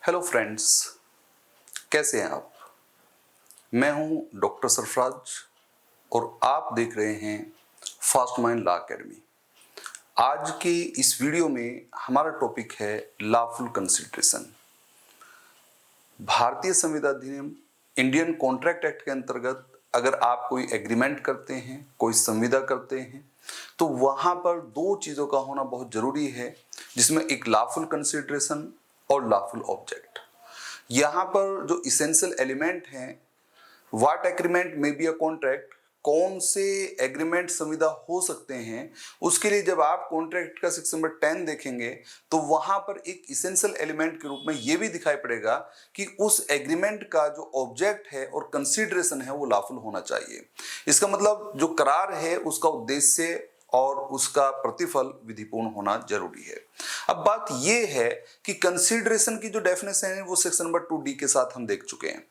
Hello friends, कैसे हैं आप। मैं हूं डॉक्टर सरफराज और आप देख रहे हैं फास्ट माइंड लॉ एकेडमी। आज के इस वीडियो में हमारा टॉपिक है लॉफुल कंसिडरेशन। भारतीय संविदा अधिनियम इंडियन कॉन्ट्रैक्ट एक्ट के अंतर्गत अगर आप कोई एग्रीमेंट करते हैं, कोई संविदा करते हैं, तो वहां पर दो चीजों का होना बहुत जरूरी है, जिसमें एक लॉफुल कंसिडरेशन और लॉफुल ऑब्जेक्ट। यहां पर जो इसेंशियल एलिमेंट हैं, व्हाट एग्रीमेंट में बी अ कॉन्ट्रैक्ट, कौन से एग्रीमेंट संविदा हो सकते हैं, उसके लिए जब आप कॉन्ट्रैक्ट का सेक्शन नंबर 10 देखेंगे तो वहां पर एक इसेंशियल एलिमेंट के रूप में यह भी दिखाई पड़ेगा कि उस एग्रीमेंट का जो ऑब्जेक्ट है और कंसीडरेशन है वो लॉफुल होना चाहिए। इसका मतलब जो करार है उसका उद्देश्य और उसका प्रतिफल विधिपूर्ण होना जरूरी है। अब बात यह है कि कंसीडरेशन की जो डेफिनेशन है वो सेक्शन नंबर 2D के साथ हम देख चुके हैं।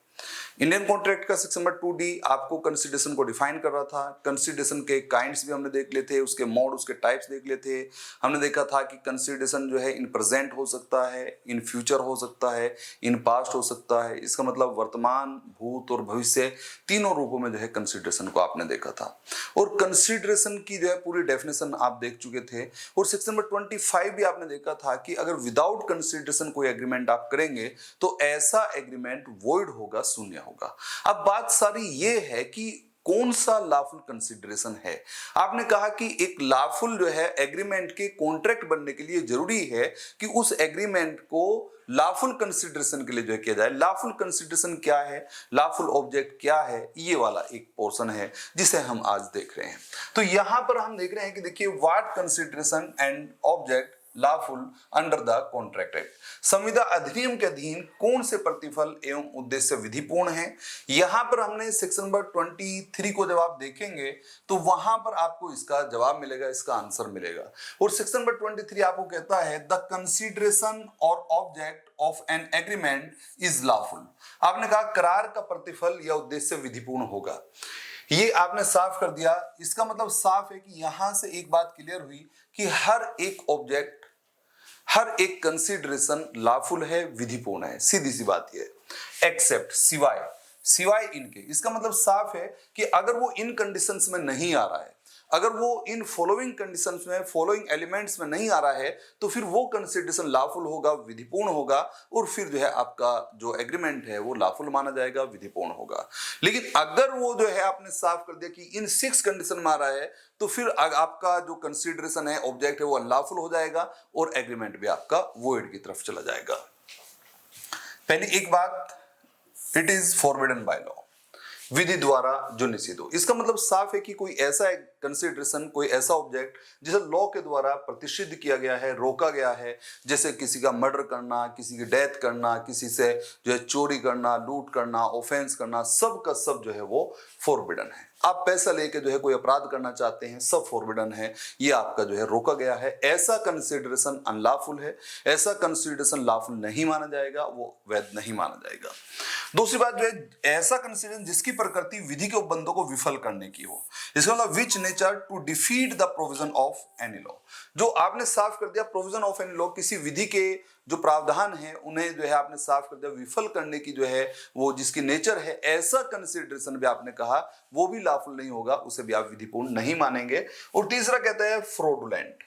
इंडियन कॉन्ट्रैक्ट का सेक्शन नंबर 2D आपको कंसीडरेशन को डिफाइन कर रहा था। कंसीडरेशन के काइंड्स भी हमने देख लिए थे, उसके मोड, उसके टाइप्स देख लिए थे। हमने देखा था कि कंसीडरेशन जो है इन प्रेजेंट हो सकता है, इन फ्यूचर हो सकता है, इन पास्ट हो सकता है। इसका मतलब वर्तमान, भूत और भविष्य तीनों रूपों में जो है कंसीडरेशन को आपने देखा था। और कंसीडरेशन की जो है पूरी डेफिनेशन आप देख चुके थे। और सेक्शन नंबर 25 भी आपने देखा था कि अगर विदाउट कंसीडरेशन कोई एग्रीमेंट आप करेंगे तो ऐसा एग्रीमेंट वॉइड होगा, शून्य होगा। अब बात सारी ये है कि कौन सा लॉफुल कंसीडरेशन है। आपने कहा कि एक लॉफुल जो है एग्रीमेंट के कॉन्ट्रैक्ट बनने के लिए जरूरी है कि उस एग्रीमेंट को लॉफुल कंसीडरेशन के लिए जो किया जाए। लॉफुल कंसीडरेशन क्या है, लॉफुल ऑब्जेक्ट क्या है, ये वाला एक पोर्शन है जिसे हम आज देख रहे हैं। तो यहां पर हम देख रहे हैं कि देखिए, what consideration and object lawful under the contract act. संविदा अधिनियम के अधीन कौन से प्रतिफल एवं उद्देश्य विधिपूर्ण है। यहां पर हमने सेक्शन नंबर 23 को जब आप देखेंगे तो वहां पर आपको इसका जवाब मिलेगा, इसका आंसर मिलेगा। और सेक्शन नंबर 23 आपको कहता है द कंसीडरेशन और object of an agreement is lawful. आपने कहा करार का प्रतिफल या उद्देश्य विधिपूर्ण होगा। ये आपने साफ कर दिया। इसका मतलब साफ है कि यहां से एक बात क्लियर हुई कि हर एक ऑब्जेक्ट, हर एक कंसीडरेशन लॉफुल है, विधिपूर्ण है। सीधी सी बात ये, एक्सेप्ट, सिवाय इनके। इसका मतलब साफ है कि अगर वो इन कंडीशंस में नहीं आ रहा है, अगर वो इन फॉलोइंग कंडीशंस में, फॉलोइंग एलिमेंट्स में नहीं आ रहा है, तो फिर वो कंसीडरेशन लॉफुल होगा, विधिपूर्ण होगा, और फिर जो है आपका जो एग्रीमेंट है वो लॉफुल माना जाएगा, विधिपूर्ण होगा। लेकिन अगर वो जो है आपने साफ कर दिया कि इन 6 कंडीशन में आ रहा है, तो फिर आपका जो कंसीडरेशन है, ऑब्जेक्ट है, वो अनलॉफुल हो जाएगा और एग्रीमेंट भी आपका वॉइड की तरफ चला जाएगा। पहली एक बात, it is forbidden by law, विधि द्वारा जो निषिद्ध हो। इसका मतलब साफ है कि कोई ऐसा कंसीडरेशन, कोई ऐसा ऑब्जेक्ट जिसे लॉ के द्वारा प्रतिषिद्ध किया गया है, रोका गया है, जैसे किसी का मर्डर करना, किसी की डेथ करना, किसी से जो है चोरी करना, लूट करना, ऑफेंस करना, सब का सब जो है वो फॉरबिडन है। आप पैसा लेके जो है कोई अपराध करना चाहते हैं, सब फॉरबिडन है, ये आपका जो है रोका गया है। ऐसा कंसीडरेशन अनलॉफुल है, ऐसा कंसीडरेशन लॉफुल नहीं माना जाएगा, वो वैध नहीं माना जाएगा। दूसरी बात जो है, ऐसा कंसीडरेशन जिसकी प्रकृति विधि के उपबंधों को विफल करने की हो। इसका मतलब which nature to defeat the provision of any law. जो आपने साफ कर दिया, प्रोविजन ऑफ एनी लॉ, किसी विधि के जो प्रावधान है उन्हें जो है आपने साफ कर दिया, विफल करने की जो है वो जिसकी नेचर है, ऐसा कंसीडरेशन भी आपने कहा वो भी लॉफुल नहीं होगा, उसे भी आप विधिपूर्ण नहीं मानेंगे। और तीसरा कहता है फ्रॉडुलेंट,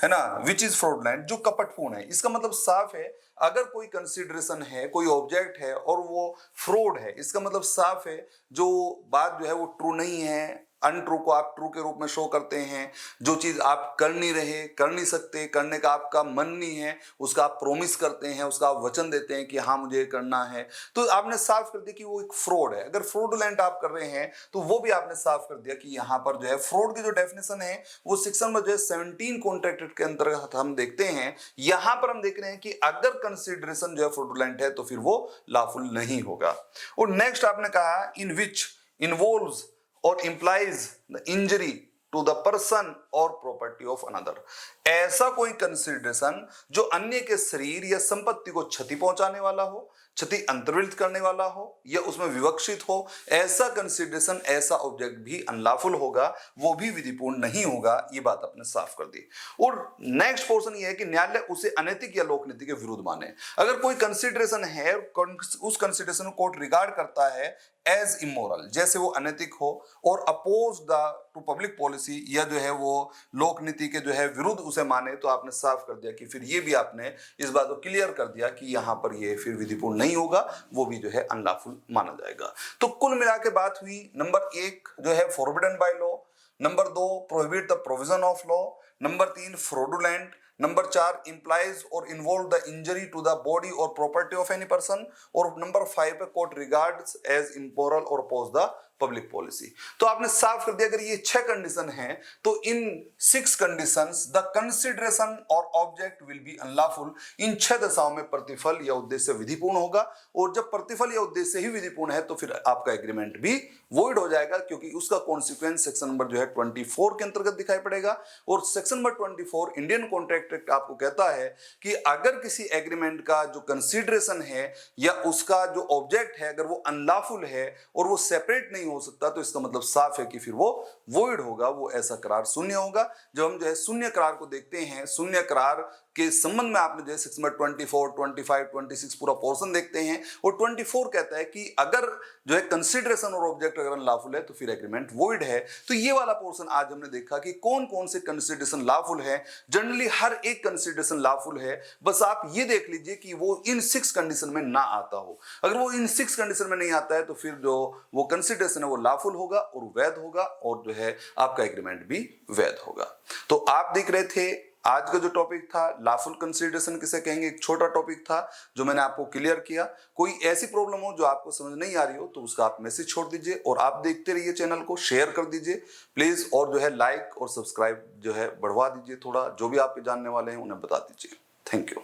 है ना, विच इज फ्रॉडुलेंट, जो कपटपूर्ण है। इसका मतलब साफ है, अगर कोई कंसीडरेशन है, कोई ऑब्जेक्ट है और वो फ्रॉड है, इसका मतलब साफ है जो बात जो है वो ट्रू नहीं है, अनट्रू को आप ट्रू के रूप में शो करते हैं। जो चीज आप कर नहीं रहे, कर नहीं सकते, करने का आपका मन नहीं है, उसका आप प्रोमिस करते हैं, उसका आप वचन देते हैं कि हाँ मुझे करना है, तो आपने साफ कर दिया कि वो एक फ्रॉड है। अगर फ्रॉडुलेंट आप कर रहे हैं तो वो भी आपने साफ कर दिया कि यहाँ पर जो है फ्रॉड की जो डेफिनेशन है वो सेक्शन में जो है 17 कॉन्ट्रैक्ट एक्ट के अंतर्गत हम देखते हैं। यहां पर हम देख रहे हैं कि अगर कंसीडरेशन जो है फ्रॉडुलेंट है तो फिर वो लॉफुल नहीं होगा। और नेक्स्ट आपने कहा इन विच इन्वॉल्व्स और implies the injury to the person और प्रॉपर्टी ऑफ अनदर। ऐसा कोई कंसिडरेशन जो अन्य के शरीर या संपत्ति को क्षति पहुंचाने वाला हो, क्षति अंतर्वृत्त करने वाला हो या उसमें विवक्षित हो, ऐसा कंसिडरेशन, ऐसा ऑब्जेक्ट भी अनलॉफुल होगा, वो भी विधिपूर्ण नहीं होगा। ये बात आपने साफ कर दी। और नेक्स्ट पोर्शन ये है कि न्यायालय उसे अनैतिक या लोकनीति के विरुद्ध माने। अगर कोई कंसिडरेशन है, उस कंसिडरेशन को कोर्ट रिगार्ड करता है एज इमोरल, जैसे वो अनैतिक हो और oppose the to public policy, या जो है वो लोक नीति के जो है विरुद्ध उसे माने, तो आपने साफ कर दिया कि फिर ये भी आपने इस बात को क्लियर कर दिया कि यहां पर ये फिर विधिपूर्ण नहीं होगा, वो भी जो है अनलॉफुल माना जाएगा। तो कुल मिला के बात हुई, नंबर 1 जो है forbidden by law, number 2 prohibit the provision of law, number 3 fraudulent, number 4 implies or involve the injury to the body or property of any person, और नंबर 5 पे कोर्ट रिगार्ड्स एज immoral और oppose the public policy. तो आपने साफ कर दिया अगर ये 6 कंडीशन हैं तो इन 6 कंडीशंस द कंसिडरेशन और ऑब्जेक्ट विल बी अनलॉफुल। इन 6 दशाओं में प्रतिफल या उद्देश्य विधिपूर्ण होगा, और जब प्रतिफल या उद्देश्य ही विधिपूर्ण है तो फिर आपका एग्रीमेंट भी वॉइड हो जाएगा, क्योंकि उसका कॉन्सिक्वेंस सेक्शन नंबर जो है 24 के अंतर्गत दिखाई पड़ेगा। और section number 24 Indian contract act आपको कहता है कि अगर किसी एग्रीमेंट का जो कंसिडरेशन है या उसका जो ऑब्जेक्ट है अगर वो अनलॉफुल है और वो सेपरेट नहीं हो सकता, तो इसका मतलब साफ है कि फिर वो वॉइड होगा, वो ऐसा करार शून्य होगा। जब हम जो है शून्य करार को देखते हैं, शून्य करार के संबंध में आपने जो है सेक्शन नंबर 24, 25, 26 पूरा पोर्शन देखते हैं, और 24 कहता है कि अगर जो है कंसिडरेशन और ऑब्जेक्ट अगर अनलॉफुल है तो फिर एग्रीमेंट वॉइड है। तो ये वाला पोर्शन आज हमने देखा कि कौन कौन से कंसिडरेशन लॉफुल है। जनरली हर एक कंसिडरेशन लॉफुल है, बस आप ये देख लीजिए कि वो इन 6 कंडीशन में ना आता हो। अगर वो इन 6 कंडीशन में नहीं आता है तो फिर जो वो कंसिडरेशन है वो लॉफुल होगा और वैध होगा, और जो है आपका एग्रीमेंट भी वैध होगा। तो आप देख रहे थे आज का जो टॉपिक था लॉफुल कंसिडरेशन किसे कहेंगे, एक छोटा टॉपिक था जो मैंने आपको क्लियर किया। कोई ऐसी प्रॉब्लम हो जो आपको समझ नहीं आ रही हो तो उसका आप मैसेज छोड़ दीजिए, और आप देखते रहिए, चैनल को शेयर कर दीजिए प्लीज, और जो है लाइक और सब्सक्राइब जो है बढ़वा दीजिए थोड़ा, जो भी आपके जानने वाले हैं उन्हें बता दीजिए। Thank you.